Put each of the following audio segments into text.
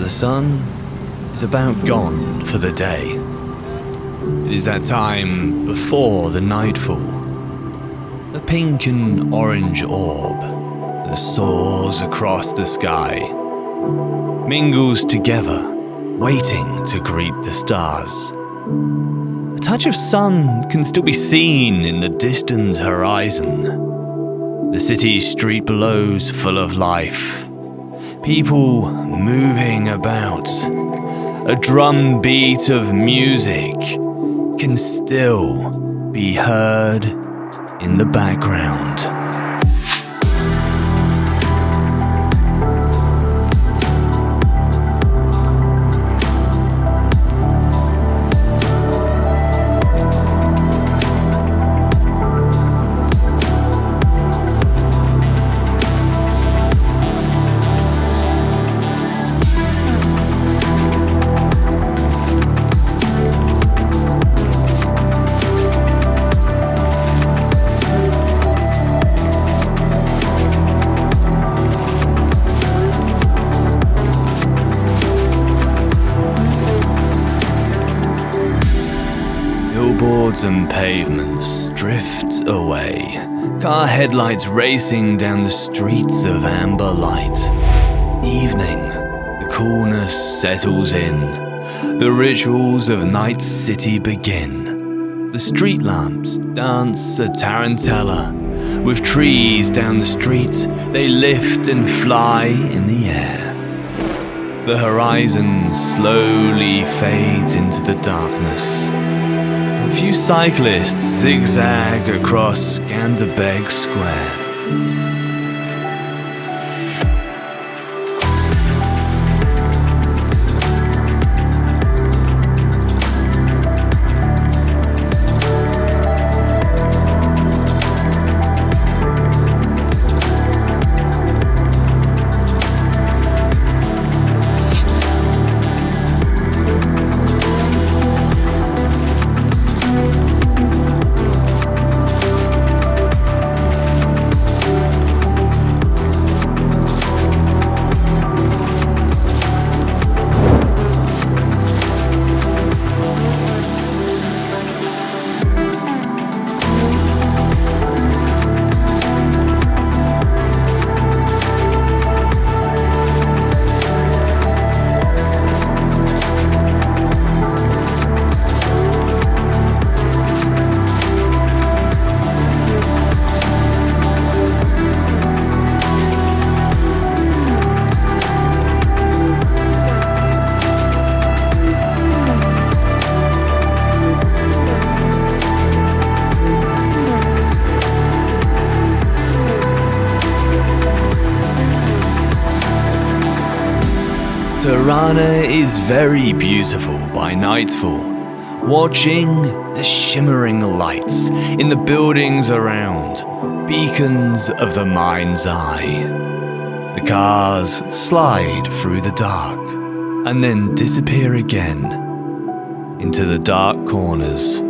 The sun is about gone for the day. It is that time before the nightfall. A pink and orange orb that soars across the sky, mingles together, waiting to greet the stars. A touch of sun can still be seen in the distant horizon. The city's street below's full of life. People moving about. A drum beat of music can still be heard in the background. Billboards and pavements drift away, car headlights racing down the streets of amber light. Evening, the coolness settles in, the rituals of night city begin. The street lamps dance a tarantella, with trees down the street, they lift and fly in the air. The horizon slowly fades into the darkness. A few cyclists zig-zag across Skanderbeg Square. Tirana is very beautiful by nightfall, watching the shimmering lights in the buildings around, beacons of the mind's eye. The cars slide through the dark and then disappear again into the dark corners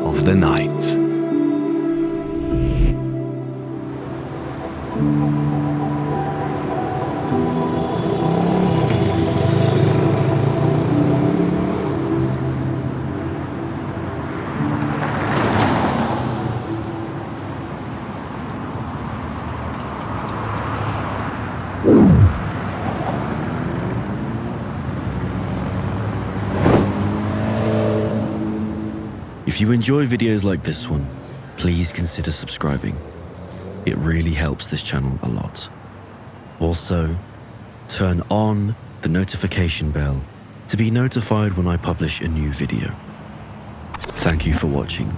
of the night. If you enjoy videos like this one, please consider subscribing. It really helps this channel a lot. Also, turn on the notification bell to be notified when I publish a new video. Thank you for watching.